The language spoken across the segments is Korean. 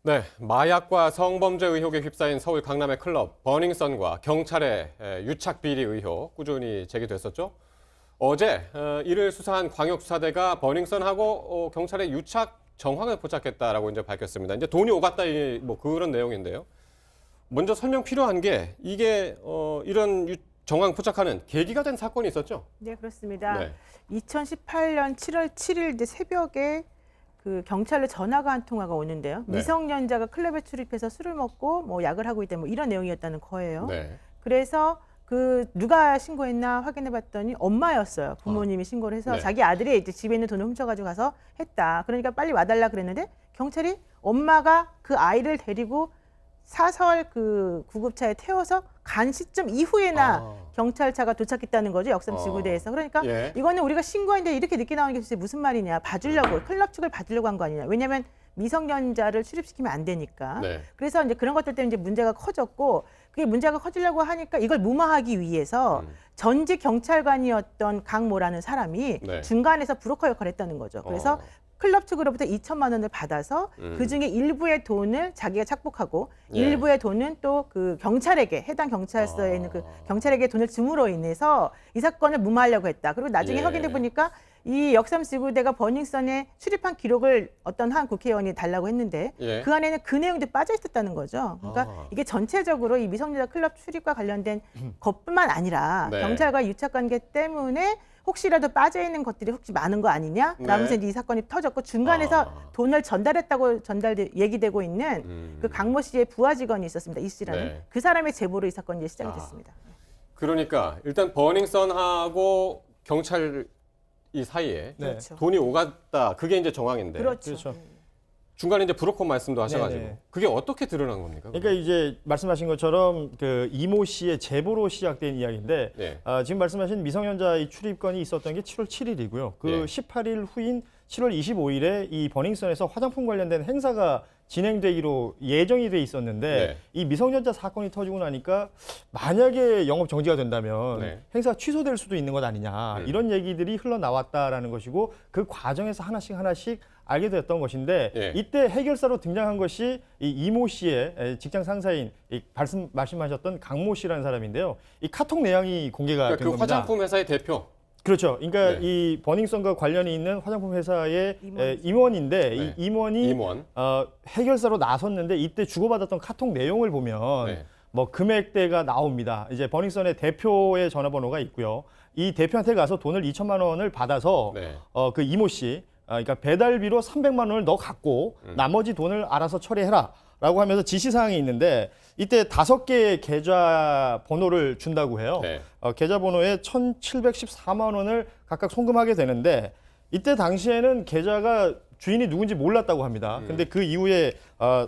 네, 마약과 성범죄 의혹에 휩싸인 서울 강남의 클럽 버닝썬과 경찰의 유착 비리 의혹 꾸준히 제기됐었죠. 어제 이를 수사한 광역수사대가 버닝썬하고 경찰의 유착 정황을 포착했다라고 이제 밝혔습니다. 이제 돈이 오갔다 뭐 그런 내용인데요. 먼저 설명 필요한 게 이게 이런 정황 포착하는 계기가 된 사건이 있었죠. 네, 그렇습니다. 네. 2018년 7월 7일 이제 새벽에 그 경찰로 전화가 한 통화가 오는데요. 네. 미성년자가 클럽에 출입해서 술을 먹고 뭐 약을 하고 있다 뭐 이런 내용이었다는 거예요. 네. 그래서 그 누가 신고했나 확인해 봤더니 엄마였어요. 부모님이 신고를 해서 네. 자기 아들이 이제 집에 있는 돈을 훔쳐가지고 가서 했다. 그러니까 빨리 와달라 그랬는데 경찰이 엄마가 그 아이를 데리고 사설 그 구급차에 태워서 간 시점 이후에나 경찰차가 도착했다는 거죠. 역삼 지구대에서. 그러니까 예. 이거는 우리가 신고했는데 이렇게 늦게 나오는 게 도대체 무슨 말이냐. 봐주려고 클럽 측을 봐주려고 한 거 아니냐. 왜냐하면 미성년자를 출입시키면 안 되니까. 네. 그래서 이제 그런 것들 때문에 이제 문제가 커졌고 그게 문제가 커지려고 하니까 이걸 무마하기 위해서 전직 경찰관이었던 강모라는 사람이 네. 중간에서 브로커 역할을 했다는 거죠. 그래서 클럽 측으로부터 2천만 원을 받아서 그중에 일부의 돈을 자기가 착복하고 예. 일부의 돈은 또 그 경찰에게 해당 경찰서에 있는 그 경찰에게 돈을 줌으로 인해서 이 사건을 무마하려고 했다. 그리고 나중에 예. 확인해 보니까 이 역삼지구대가 버닝썬에 출입한 기록을 어떤 한 국회의원이 달라고 했는데 예. 그 안에는 그 내용도 빠져 있었다는 거죠. 그러니까 이게 전체적으로 이 미성년자 클럽 출입과 관련된 것뿐만 아니라 네. 경찰과 유착 관계 때문에 혹시라도 빠져 있는 것들이 혹시 많은 거 아니냐라면서 네. 이제 이 사건이 터졌고 중간에서 돈을 전달했다고 얘기되고 있는 그 강모 씨의 부하 직원이 있었습니다. 이 씨라는 네. 그 사람의 제보로 이 사건이 이제 시작이 됐습니다. 그러니까 일단 버닝썬하고 경찰 이 사이에 네. 그렇죠. 돈이 오갔다. 그게 이제 정황인데. 그렇죠. 그렇죠. 중간에 이제 브로커 말씀도 하셔가지고 네네. 그게 어떻게 드러난 겁니까? 그러니까 이제 말씀하신 것처럼 그 이모 씨의 제보로 시작된 이야기인데 네. 지금 말씀하신 미성년자의 출입건이 있었던 게 7월 7일이고요. 그 네. 18일 후인 7월 25일에 이 버닝썬에서 화장품 관련된 행사가 진행되기로 예정이 돼 있었는데 네. 이 미성년자 사건이 터지고 나니까 만약에 영업 정지가 된다면 네. 행사가 취소될 수도 있는 것 아니냐 이런 얘기들이 흘러나왔다라는 것이고 그 과정에서 하나씩 알게 됐던 것인데 예. 이때 해결사로 등장한 것이 이 이모 씨의 직장 상사인 이 말씀하셨던 강모 씨라는 사람인데요. 이 카톡 내용이 공개가 그러니까 된 그 겁니다. 화장품 회사의 대표. 그렇죠. 그러니까 네. 이 버닝썬과 관련이 있는 화장품 회사의 임원이죠. 임원인데 네. 이 임원이 임원. 해결사로 나섰는데 이때 주고받았던 카톡 내용을 보면 네. 뭐 금액대가 나옵니다. 이제 버닝썬의 대표의 전화번호가 있고요. 이 대표한테 가서 돈을 2천만 원을 받아서 네. 그 이모 씨, 그러니까 배달비로 300만 원을 너 갖고 나머지 돈을 알아서 처리해라라고 하면서 지시사항이 있는데 이때 5개의 계좌 번호를 준다고 해요. 네. 계좌 번호에 1,714만 원을 각각 송금하게 되는데 이때 당시에는 계좌가 주인이 누군지 몰랐다고 합니다. 근데 그 이후에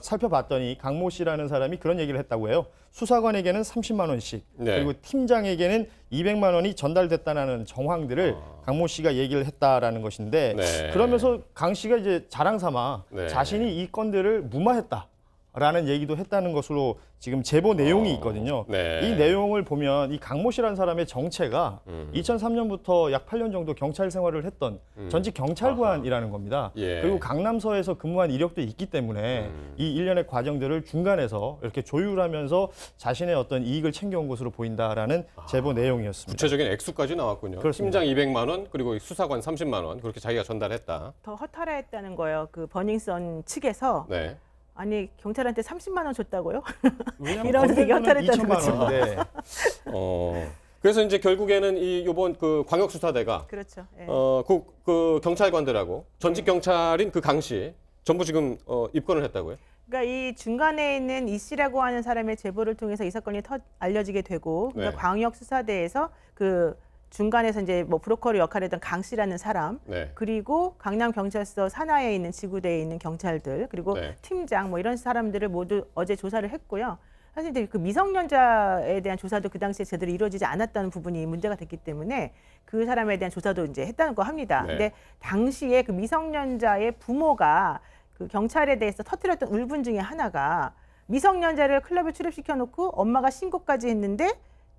살펴봤더니 강모 씨라는 사람이 그런 얘기를 했다고 해요. 수사관에게는 30만 원씩 네. 그리고 팀장에게는 200만 원이 전달됐다는 정황들을 강모 씨가 얘기를 했다라는 것인데 네. 그러면서 강 씨가 이제 자랑 삼아 네. 자신이 이 건들을 무마했다라는 얘기도 했다는 것으로 지금 제보 내용이 있거든요. 네. 이 내용을 보면 이 강모 씨라는 사람의 정체가 2003년부터 약 8년 정도 경찰 생활을 했던 전직 경찰관이라는 겁니다. 예. 그리고 강남서에서 근무한 이력도 있기 때문에 이 일련의 과정들을 중간에서 이렇게 조율하면서 자신의 어떤 이익을 챙겨온 것으로 보인다라는 제보 내용이었습니다. 구체적인 액수까지 나왔군요. 그렇습니다. 팀장 200만 원 그리고 수사관 30만 원 그렇게 자기가 전달했다. 더 허탈해했다는 거예요. 그 버닝썬 측에서 네. 아니 경찰한테 30만 원 줬다고요? 왜냐하면 이런 되게 건네료는 허탈했다는 2천만 원인데 그래서 이제 결국에는 이 요번 그 광역수사대가 그렇죠. 예. 그 경찰관들하고 전직 경찰인 그 강 씨 전부 지금 입건을 했다고요? 그러니까 이 중간에 있는 이 씨라고 하는 사람의 제보를 통해서 이 사건이 알려지게 되고 그러니까 네. 광역수사대에서 그 중간에서 이제 뭐 브로커로 역할을 했던 강 씨라는 사람 네. 그리고 강남경찰서 산하에 있는 지구대에 있는 경찰들 그리고 네. 팀장 뭐 이런 사람들을 모두 어제 조사를 했고요. 사실 이제 그 미성년자에 대한 조사도 그 당시에 제대로 이루어지지 않았다는 부분이 문제가 됐기 때문에 그 사람에 대한 조사도 이제 했다는 거 합니다. 네. 근데 당시에 그 미성년자의 부모가 그 경찰에 대해서 터뜨렸던 울분 중에 하나가 미성년자를 클럽에 출입시켜 놓고 엄마가 신고까지 했는데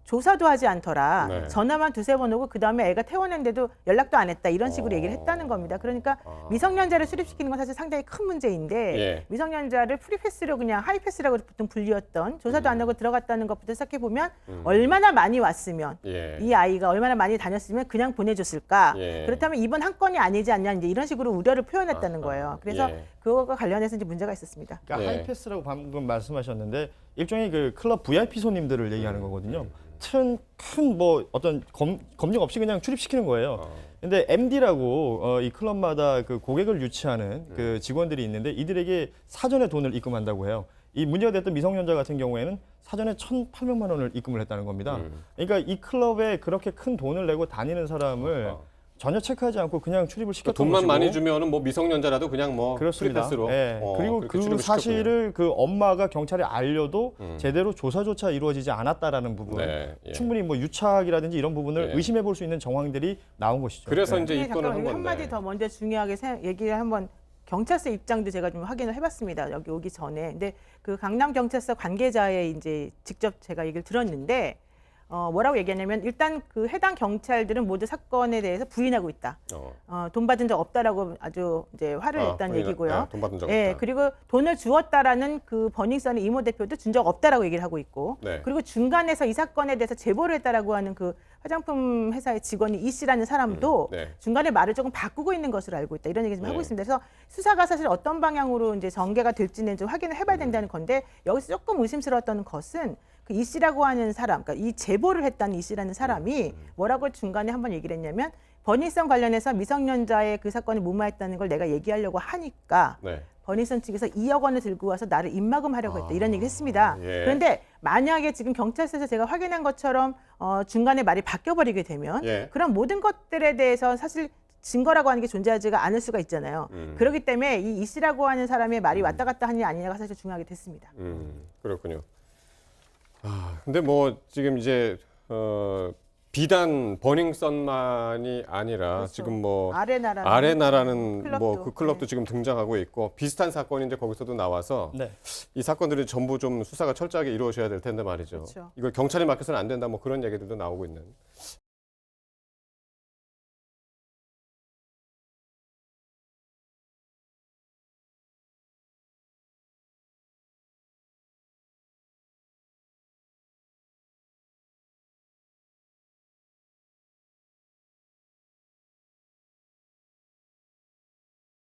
조사도 하지 않더라. 네. 전화만 두세 번 오고 그다음에 애가 퇴원했는데도 연락도 안 했다. 이런 식으로 얘기를 했다는 겁니다. 그러니까 미성년자를 출입시키는 건 사실 상당히 큰 문제인데 예. 미성년자를 프리패스로 그냥 하이패스라고 보통 불리웠던 조사도 안 하고 들어갔다는 것부터 시작해 보면 얼마나 많이 왔으면 예. 이 아이가 얼마나 많이 다녔으면 그냥 보내줬을까. 예. 그렇다면 이번 한 건이 아니지 않냐 이제 이런 식으로 우려를 표현했다는 거예요. 그래서 예. 그거와 관련해서 이제 문제가 있었습니다. 그러니까 예. 하이패스라고 방금 말씀하셨는데 일종의 그 클럽 VIP 손님들을 얘기하는 거거든요. 큰 뭐 어떤 검증 없이 그냥 출입시키는 거예요. 근데 MD라고 이 클럽마다 그 고객을 유치하는 그 직원들이 있는데 이들에게 사전에 돈을 입금한다고 해요. 이 문제가 됐던 미성년자 같은 경우에는 사전에 1,800만 원을 입금을 했다는 겁니다. 그러니까 이 클럽에 그렇게 큰 돈을 내고 다니는 사람을 전혀 체크하지 않고 그냥 출입을 시켰던 돈만 것이고. 많이 주면은 뭐 미성년자라도 그냥 뭐 그렇습니다. 프리패스로. 예. 그리고 그렇게 그 출입을 사실을 그 엄마가 경찰에 알려도 제대로 조사조차 이루어지지 않았다라는 부분, 네, 예. 충분히 뭐 유착이라든지 이런 부분을 예. 의심해 볼 수 있는 정황들이 나온 것이죠. 그래서 네. 이제 네, 입건을 한 잠깐만 건데. 한마디 더 먼저 중요하게 얘기를 한번 경찰서 입장도 제가 좀 확인을 해봤습니다. 여기 오기 전에. 근데 그 강남 경찰서 관계자의 이제 직접 제가 얘기를 들었는데 뭐라고 얘기하냐면 일단 그 해당 경찰들은 모두 사건에 대해서 부인하고 있다. 돈 받은 적 없다라고 아주 이제 화를 냈다는 얘기고요. 네, 돈 받은 적 예, 없다. 그리고 돈을 주었다라는 그 버닝썬의 이모 대표도 준 적 없다라고 얘기를 하고 있고, 네. 그리고 중간에서 이 사건에 대해서 제보를 했다라고 하는 그 화장품 회사의 직원이 이 씨라는 사람도 네. 중간에 말을 조금 바꾸고 있는 것으로 알고 있다. 이런 얘기 좀 네. 하고 있습니다. 그래서 수사가 사실 어떤 방향으로 이제 전개가 될지는 좀 확인을 해봐야 된다는 건데 여기서 조금 의심스러웠던 것은 그 이 씨라고 하는 사람, 그러니까 이 제보를 했다는 이 씨라는 사람이 뭐라고 중간에 한번 얘기를 했냐면 버닝썬 관련해서 미성년자의 그 사건이 무마했다는 걸 내가 얘기하려고 하니까 네. 버닝썬 측에서 2억 원을 들고 와서 나를 입막음하려고 했다. 이런 얘기를 했습니다. 예. 그런데 만약에 지금 경찰서에서 제가 확인한 것처럼 중간에 말이 바뀌어버리게 되면 예. 그런 모든 것들에 대해서 사실 증거라고 하는 게 존재하지가 않을 수가 있잖아요. 그렇기 때문에 이 씨라고 하는 사람의 말이 왔다 갔다 하느냐 아니냐가 사실 중요하게 됐습니다. 그렇군요. 근데 뭐 지금 이제 비단 버닝썬만이 아니라 그렇죠. 지금 뭐 아레나라는 아레나라는 클럽도, 뭐 그 클럽도 네. 지금 등장하고 있고 비슷한 사건이 이제 거기서도 나와서 네. 이 사건들이 전부 좀 수사가 철저하게 이루어져야 될 텐데 말이죠. 그렇죠. 이걸 경찰에 맡겨서는 안 된다 뭐 그런 얘기들도 나오고 있는